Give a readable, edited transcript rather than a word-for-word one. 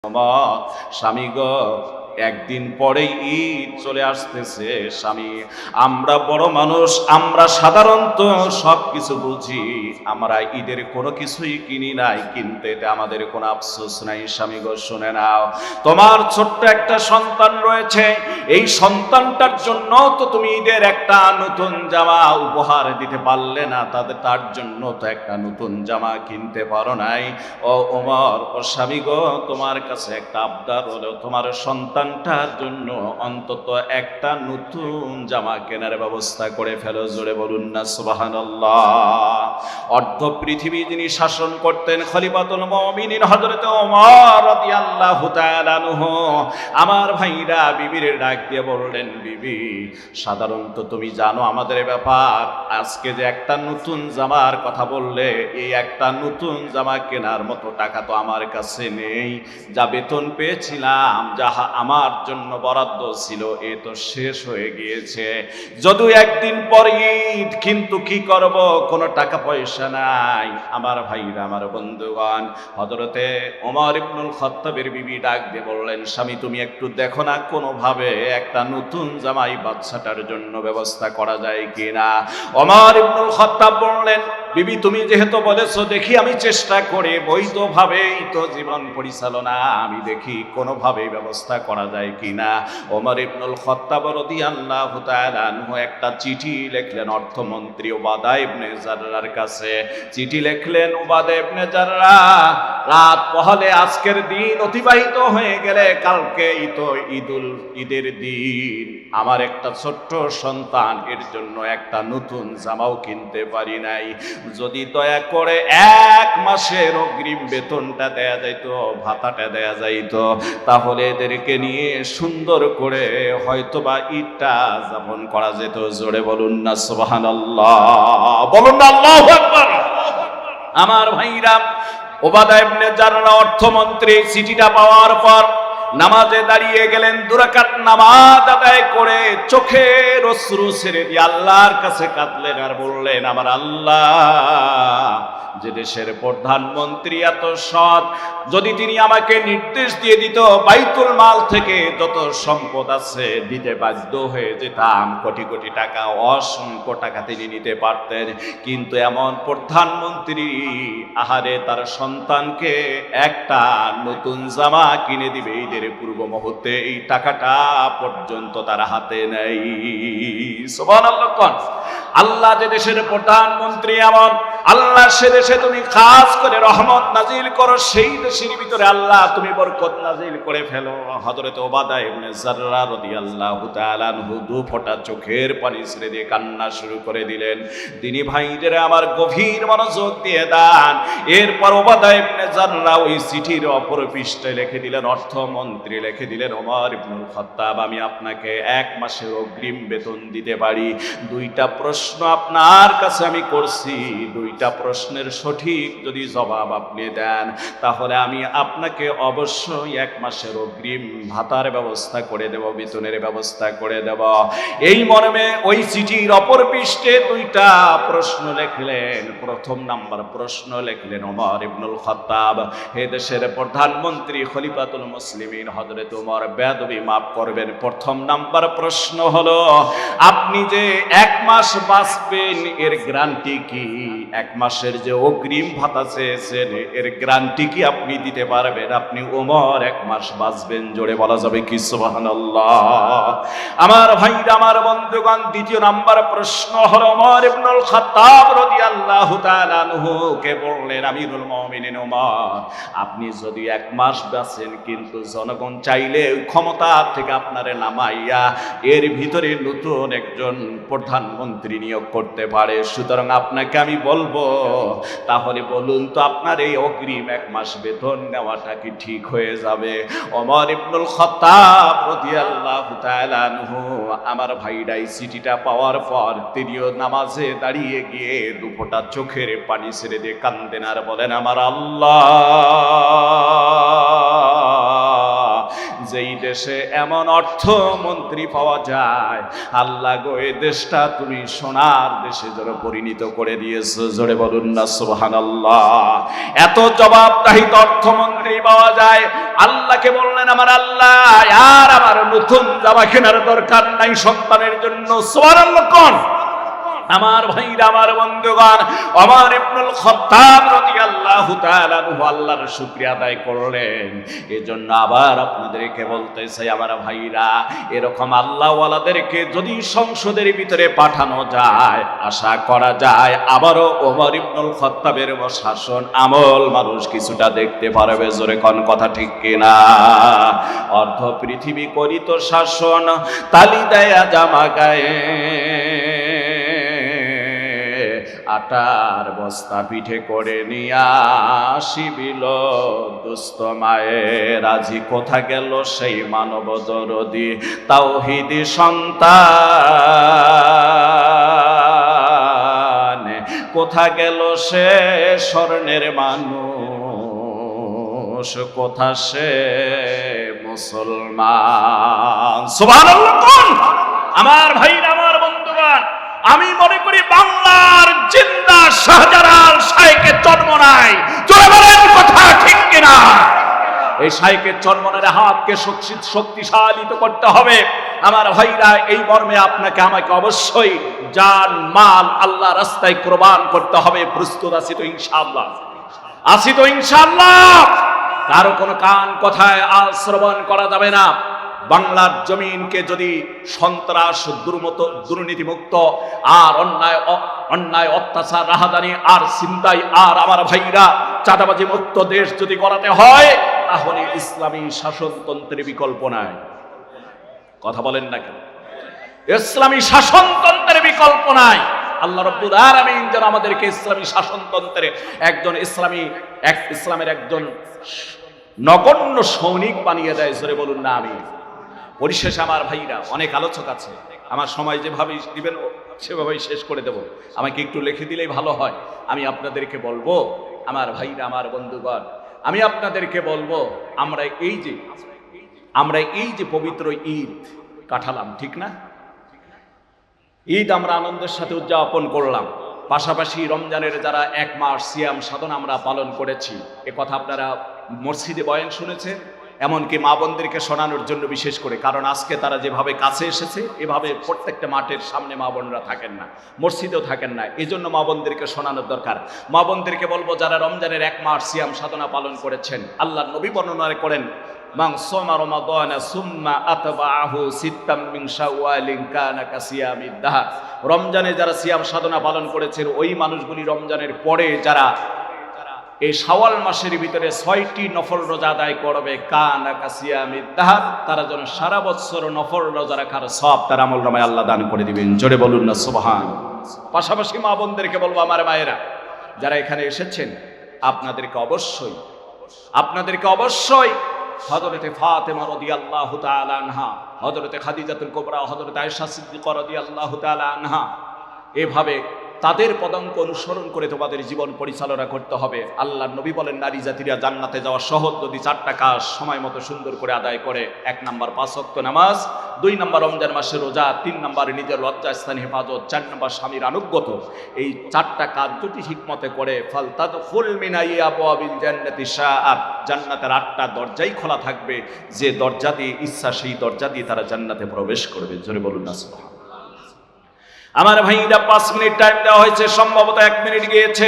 স্বামী গো, একদিন পরেই ঈদ চলে আসতেছে। স্বামী, আমরা বড় মানুষ, আমরা সাধারণত সব কিছু বুঝি, আমরা ঈদের কোনো কিছুই কিনি নাই, কিন্তু এতে আমাদের কোনো আফসোস নাই। স্বামী গো, শুনে নাও, তোমার ছোট্ট একটা সন্তান রয়েছে, এই সন্তানটার জন্য তো তুমি ঈদের একটা নতুন জামা উপহার দিতে পারলে না, তার জন্য তো একটা নতুন জামা কিনতে পারো নাই। ও ওমর, ও স্বামী গো, তোমার কাছে একটা আবদার হলো, তোমার সন্তানটার জন্য অন্তত একটা নতুন জামা কেনার ব্যবস্থা করে ফেলো। জোরে বলুন না সুবহানাল্লাহ। অর্ধ পৃথিবী যিনি শাসন করতেন, খলিফাতুল মুমিনিন হযরত ওমর রাদিয়াল্লাহু তাআলা আনহু, আমার ভাইরা বিবির ডাক দিয়ে বললেন, বিবি, সাধারণত তুমি জানো আমাদের ব্যাপার, আজকে যে একটা নতুন জামার কথা বললে, এই একটা নতুন জামা কেনার মতো টাকা তো আমার কাছে নেই। যা বেতন পেয়েছিলাম, যাহা আমার জন্য বরাদ্দ ছিল, এ তো শেষ হয়ে গিয়েছে। যদিও একদিন পর ঈদ, কিন্তু কি করব, কোনো টাকা পয়সা নাই। আমার ভাইরা, আমার বন্ধুগণ, হযরতে ওমর ইবনুল খাত্তাবের বিবি ডাক দিয়ে বললেন, স্বামী, তুমি একটু দেখো না কোনোভাবে একটা নতুন জামাই বাচ্চাটার জন্য ব্যবস্থা করা যায় কিনা। ওমর ইবনুল খাত্তাব বললেন, বিবি, তুমি যেহেতু বলেছো, দেখি আমি চেষ্টা করে, বৈধভাবেই তো জীবন পরিচালনা, আমি দেখি কোনোভাবে ব্যবস্থা করা যায় কিনা। ওমর ইবনুল খাত্তাব রাদিয়াল্লাহু তাআলা আনহু একটা চিঠি লিখলেন অর্থমন্ত্রী উবাদা ইবনে জাররার কাছে। চিঠি লিখলেন, উবাদা ইবনে জাররা, রাত পহলে আজকের দিন অতিবাহিত হয়ে গেলে কালকেই তো ঈদের দিন, আমার একটা ছোট্ট সন্তান, এর জন্য একটা নতুন জামাও কিনতে পারি নাই। যদি দয়া করে 1 মাসের অগ্রিম বেতনটা দেয়া যাইত, ভাতাটা দেয়া যাইত, তাহলে এদেরকে নিয়ে সুন্দর করে হয়তোবা ঈদটা যাপন করা যেত। জোরে বলুন না সুবহানাল্লাহ, বলুন না আল্লাহু আকবার। আমার ভাইরা, উবাদা ইবনে জাররা অর্থমন্ত্রী চিঠিটা পাওয়ার পর নামাজে দাঁড়িয়ে গেলেন। 2 রাকাত নামাজ আদায় করে চোখের অশ্রু ছেড়ে দিয়ে আল্লাহর কাছে কাঁদলেন আর বললেন, আমার আল্লাহ, যে দেশের প্রধানমন্ত্রী এত সৎ, যদি তিনি আমাকে নির্দেশ দিয়ে দিত বাইতুল মাল থেকে যত সম্পদ আছে দিতে বাধ্য হয়ে যেতাম, কোটি কোটি টাকা, অসংখ্য টাকা তিনি নিতে পারতেন, কিন্তু এমন প্রধানমন্ত্রী, আহারে, তার সন্তানকে একটা নতুন জামা কিনে দিবে ঈদের পূর্ব মুহূর্তে, এই টাকাটা পর্যন্ত তার হাতে নেই। সুবহানাল্লাহ। আল্লাহ যে দেশের প্রধানমন্ত্রী এমন, আল্লাহ সে দেশে তুমি খাস করে রহমত নাজিল করো, সেই দেশের ভিতরে আল্লাহ তুমি বরকত নাজিল করে ফেলো। হযরত উবাদা ইবনে জাররা রাদিয়াল্লাহু তাআলা আনহু 2 ফোঁটা চোখের পানি ছেড়ে দিয়ে কান্না শুরু করে দিলেন। তিনি ভাইদের আমার গভীর মনোযোগ দিয়ে দান। এরপর উবাদা ইবনে জাররা ওই চিঠির অপর পৃষ্ঠায় লিখে দিলেন, অর্থমন্ত্রী লিখে দিলেন, ওমর ইবনুল খাত্তাব, আমি আপনাকে 1 মাসের অগ্রিম বেতন দিতে পারি। 2টা প্রশ্ন আপনার কাছে আমি করছি, 2টা প্রশ্নের সঠিক যদি জবাব আপনি দেন, তাহলে আমি আপনাকে অবশ্যই 1 মাসের অগ্রিম ভাতার ব্যবস্থা করে দেব, বেতনের ব্যবস্থা করে দেব। এই মর্মে ওই চিঠির অপর পৃষ্ঠে 2টা প্রশ্ন লিখলেন। প্রথম নাম্বার প্রশ্ন লিখলেন, ওমর ইবনুল খাত্তাব, হে দেশের প্রধানমন্ত্রী খলিফাতুল মুসলিমিন হযরত ওমর, বেয়াদবি মাফ করবেন, প্রথম নাম্বার প্রশ্ন হলো, আপনি যে 1 মাস বাঁচবেন, এর গ্যারান্টি কি? 1 মাসের যে অগ্রিম ভাতা চেয়েছেন, এর গ্যারান্টি কি আপনি দিতে পারবেন? আপনি ওমর 1 মাস বাঁচবেন? জোরে বলা যাবে কি সুবহানাল্লাহ। আমার ভাইরা, আমার বন্ধুগণ, দ্বিতীয় নাম্বার প্রশ্ন হলো, ওমর ইবনুল খাত্তাব রাদিয়াল্লাহু তাআলা আনহু কে বললেন, আমিরুল মুমিনিন ওমর, আপনি যদি 1 মাস বাঁচেন, কিন্তু জনগণ চাইলে ওই ক্ষমতা থেকে আপনারে নামাইয়া এর ভিতরে নতুন একজন প্রধানমন্ত্রী নিয়োগ করতে পারে, সুতরাং আপনাকে আমি বলবো, তাহলে বলুন তো, আপনার এই অগ্রিম 1 মাস বেতন নেওয়াটা কি ঠিক হয়ে যাবে? ওমর ইবনুল খাত্তাব রাদিয়াল্লাহু তাআলা আনহু, আমার ভাইরা, এই চিঠিটা পাওয়ার পর তিনিও নামাজে দাঁড়িয়ে গিয়ে 2 ফোঁটা চোখের পানি ছেড়ে দিয়ে কান্দেন আর বলেন, আমার আল্লাহ, যেই দেশে এমন অর্থমন্ত্রী পাওয়া যায়, আল্লাহ গো এই দেশটা তুমি সোনার দেশে জোরে পরিণত করে দিয়েছো, জোরে বলুন না সুবহানাল্লাহ। এত জবাবদাহিত অর্থমন্ত্রী পাওয়া যায়, আল্লাহকে বললেন আমার আল্লাহ আর আমার নতুন জামা কেনার দরকার নাই সন্তানের জন্য, সুবহানাল্লাহ। কোন আমার ভাইরা, আমার বন্ধুগণ, ওমর ইবনুল খাত্তাব রাদিয়াল্লাহু তাআলা আনহু আল্লাহর শুকরিয়া আদায় করলেন। এজন্য আবার আপনাদেরকে বলতে চাই আমার ভাইরা, এরকম আল্লাহওয়ালাদেরকে যদি সংসদের ভিতরে পাঠানো যায়, আশা করা যায় আবারও ওমর ইবনুল খাত্তাবের শাসন আমল মানুষ কিছুটা দেখতে পারবে, জোরে কোন কথা ঠিক কিনা? অর্ধ পৃথিবী করিত শাসন, তালি দেয়া জামা গায়ে, আটার বস্তা পিঠে করে নিয়া আসিবিল দুস্থ মায়ের। আজি কোথা গেল সেই মানব দরদি তাওহীদি সন্তান, কোথা গেল সে স্বর্ণের মানুষ, কোথা সে মুসলমান? সুবহানাল্লাহ। কোন আমার ভাইরা, আমার বন্ধুগণ, আমি মনে করি বাংলার জিন্দা শাহজালাল শাইখের জন্ম নাই, চলে বলেন কথা ঠিক কিনা? এই শাইখের চরমনের হাতকে শক্তিশালী করতে হবে আমার ভাইরা। এই মর্মে আপনাকে আমাকে অবশ্যই জান মাল আল্লাহ রাস্তায় কুরবান করতে হবে। প্রস্তুত আছি তো ইনশাআল্লাহ? আছি তো ইনশাআল্লাহ? কারো কোনো কান কথায় আশ্রবণ করা যাবে না। বাংলার জমিনকে যদি সন্ত্রাস, দুর্নীতিমুক্ত আর অন্যায় অত্যাচার, রাহাজানি আর ছিনতাই আর আমার ভাইরা চাঁদাবাজি মুক্ত দেশ যদি গড়াতে হয়, তাহলে ইসলামী শাসনতন্ত্রের বিকল্প নাই। কথা বলেন না কেন? ইসলামী শাসনতন্ত্রের বিকল্প নাই। আল্লাহ রাব্বুল আলামিন যেন আমাদেরকে ইসলামী শাসনতন্ত্রে ইসলামের একজন নগণ্য সৈনিক বানিয়ে দেয়, জোরে বলুন না আমিন। পরিশেষে আমার ভাইরা, অনেক আলোচক আছে, আমার সময় যেভাবে দিবেন সেভাবেই শেষ করে দেব। আমাকে একটু লিখে দিলেই ভালো হয়। আমি আপনাদেরকে বলবো আমার ভাইরা, আমার বন্ধুগণ, আমি আপনাদেরকে বলবো আমরা এই যে পবিত্র ঈদ কাটালাম, ঠিক না? ঈদ আমরা আনন্দের সাথে উদযাপন করলাম, পাশাপাশি রমজানের যারা 1 মাস সিয়াম সাধনা আমরা পালন করেছি, এ কথা আপনারা মসজিদে বয়ান শুনেছেন, এমনকি মা বোনদেরকে শোনানোর জন্য বিশেষ করে, কারণ আজকে তারা যেভাবে কাছে এসেছে এভাবে প্রত্যেকটা মাঠের সামনে মা বোনরা থাকেন না, মসজিদেও থাকেন না, এই জন্য মা বোনদেরকে শোনানোর দরকার। মা বোনদেরকে বলবো যারা রমজানের 1 মাস সিয়াম সাধনা পালন করেছেন, আল্লাহর নবী বর্ণনা করেন মান সামা রমাদানা সুম্মা আতবাআহু সিত্তাম মিন শাওয়ালিন কানা কাসিয়ামিদ দাহর। রমজানে যারা সিয়াম সাধনা পালন করেছেন, ওই মানুষগুলি রমজানের পরে যারা এই শাওয়াল মাসের ভিতরে 6টি নফল রোজা আদায় করবে, কানা কাসিয়ামিদ দাহর, তারা যেন সারা বছর নফল রোজা রাখার সওয়াব তার আমলনামায় আল্লাহ দান করে দিবেন। জোরে বলুন না সুবহানাল্লাহ। পাশাপাশি মা বোনদেরকে বলবো আমার মায়েরা যারা এখানে এসেছেন, আপনাদেরকে অবশ্যই হযরতে ফাতেমা রাদিয়াল্লাহু তাআলা আনহা, হযরতে খাদিজাতুল কুবরা, হযরতে আয়েশা সিদ্দিকা রাদিয়াল্লাহু তাআলা আনহা, এভাবে তাদের পদাঙ্ক অনুসরণ করে তোমাদের জীবন পরিচালনা করতে হবে। আল্লাহর নবী বলেন নারী জাতিরা জান্নাতে যাওয়া সহজ যদি 4টা কাজ সময় মতো সুন্দর করে আদায় করে। 1 নাম্বার 5 ওয়াক্ত নামাজ, 2 নাম্বার রমজান মাসের রোজা, 3 নাম্বার নিজের লজ্জাস্থান হেফাজত, 4 নাম্বার স্বামীর আনুগত্য। এই 4টা কাজ যদি ঠিকমতে করে, ফালতাদখুল মিন আবওয়াবিল জান্নাতি শাআত, জান্নাতের 8টা দরজাই খোলা থাকবে, যে দরজা দিয়ে ইচ্ছা সেই দরজা দিয়ে তারা জান্নাতে প্রবেশ করবে। জোরে বলুন না সুবহানাল্লাহ। আমার ভাইরা 5 মিনিট টাইম দেওয়া হয়েছে, সম্ভবত 1 মিনিট গিয়েছে।